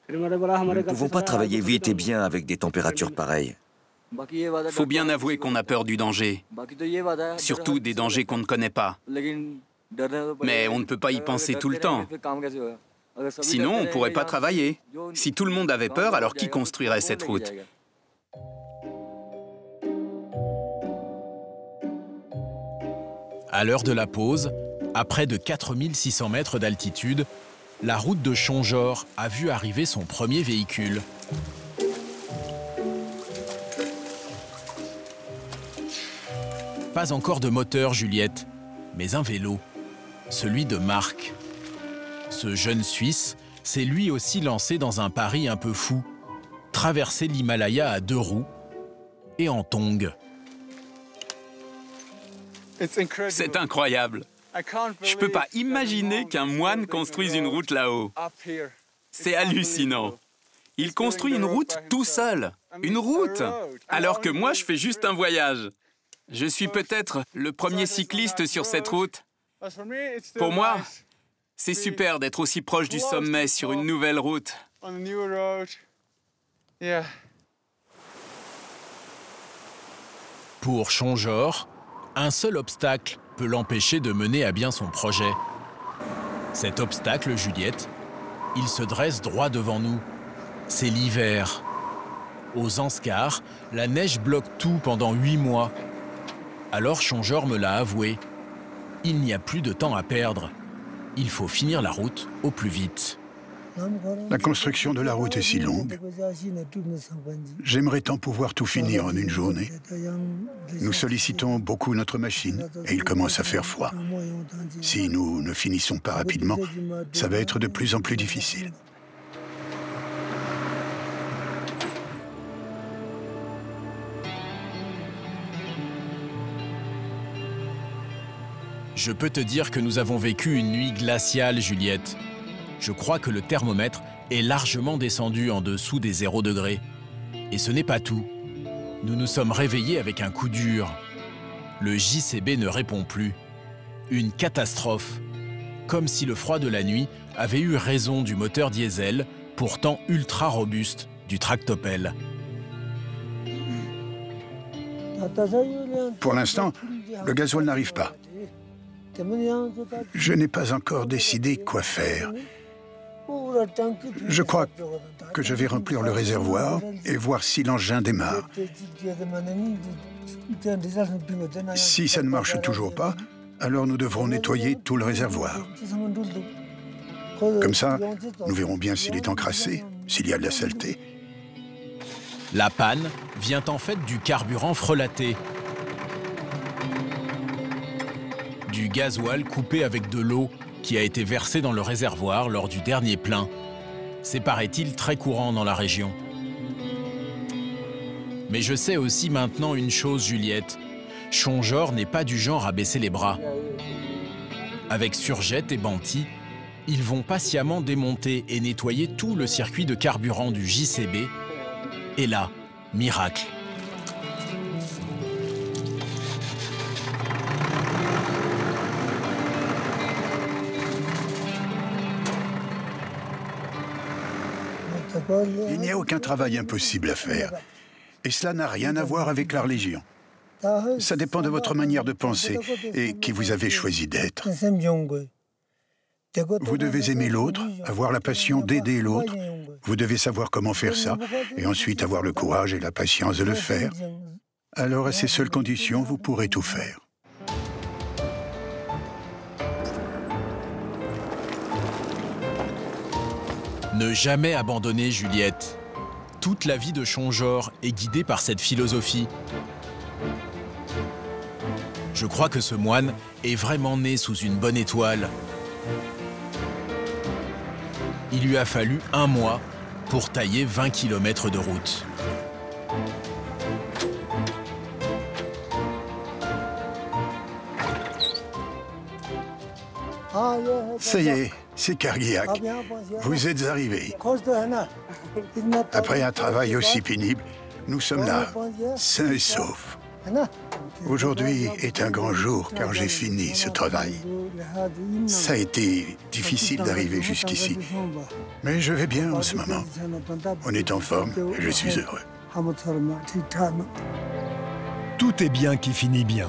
Nous ne pouvons pas travailler vite et bien avec des températures pareilles. Faut bien avouer qu'on a peur du danger. Surtout des dangers qu'on ne connaît pas. Mais on ne peut pas y penser tout le temps. Sinon, on ne pourrait pas travailler. Si tout le monde avait peur, alors qui construirait cette route? À l'heure de la pause, à près de 4600 mètres d'altitude, la route de Chonjor a vu arriver son premier véhicule. Pas encore de moteur, Juliette, mais un vélo, celui de Marc. Ce jeune Suisse s'est lui aussi lancé dans un pari un peu fou, traverser l'Himalaya à 2 roues et en tongs. C'est incroyable. Je ne peux pas imaginer qu'un moine construise une route là-haut. C'est hallucinant. Il construit une route tout seul. Une route! Alors que moi, je fais juste un voyage. Je suis peut-être le premier cycliste sur cette route. Pour moi, c'est super d'être aussi proche du sommet sur une nouvelle route. Pour Chonjor, un seul obstacle peut l'empêcher de mener à bien son projet. Cet obstacle, Juliette, il se dresse droit devant nous. C'est l'hiver. Aux Anscars, la neige bloque tout pendant 8 mois. Alors Chonjor me l'a avoué. Il n'y a plus de temps à perdre. Il faut finir la route au plus vite. La construction de la route est si longue. J'aimerais tant pouvoir tout finir en une journée. Nous sollicitons beaucoup notre machine et il commence à faire froid. Si nous ne finissons pas rapidement, ça va être de plus en plus difficile. Je peux te dire que nous avons vécu une nuit glaciale, Juliette. Je crois que le thermomètre est largement descendu en dessous des 0 degrés. Et ce n'est pas tout. Nous nous sommes réveillés avec un coup dur. Le JCB ne répond plus. Une catastrophe. Comme si le froid de la nuit avait eu raison du moteur diesel, pourtant ultra robuste, du tractopelle. Pour l'instant, le gasoil n'arrive pas. Je n'ai pas encore décidé quoi faire. Je crois que je vais remplir le réservoir et voir si l'engin démarre. Si ça ne marche toujours pas, alors nous devrons nettoyer tout le réservoir. Comme ça, nous verrons bien s'il est encrassé, s'il y a de la saleté. La panne vient en fait du carburant frelaté, du gasoil coupé avec de l'eau qui a été versé dans le réservoir lors du dernier plein. C'est, paraît-il, très courant dans la région. Mais je sais aussi maintenant une chose, Juliette. Chongeur n'est pas du genre à baisser les bras. Avec Surjette et Banti, ils vont patiemment démonter et nettoyer tout le circuit de carburant du JCB. Et là, miracle. Il n'y a aucun travail impossible à faire. Et cela n'a rien à voir avec la religion. Ça dépend de votre manière de penser et qui vous avez choisi d'être. Vous devez aimer l'autre, avoir la passion d'aider l'autre. Vous devez savoir comment faire ça et ensuite avoir le courage et la patience de le faire. Alors, à ces seules conditions, vous pourrez tout faire. Ne jamais abandonner, Juliette. Toute la vie de Chongeur est guidée par cette philosophie. Je crois que ce moine est vraiment né sous une bonne étoile. Il lui a fallu 1 mois pour tailler 20 km de route. Ça y est, c'est Karguiac. Vous êtes arrivés. Après un travail aussi pénible, nous sommes là, sains et saufs. Aujourd'hui est un grand jour car j'ai fini ce travail. Ça a été difficile d'arriver jusqu'ici. Mais je vais bien en ce moment. On est en forme et je suis heureux. Tout est bien qui finit bien.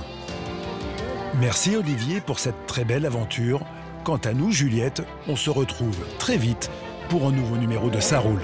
Merci Olivier pour cette très belle aventure. Quant à nous, Juliette, on se retrouve très vite pour un nouveau numéro de Ça roule.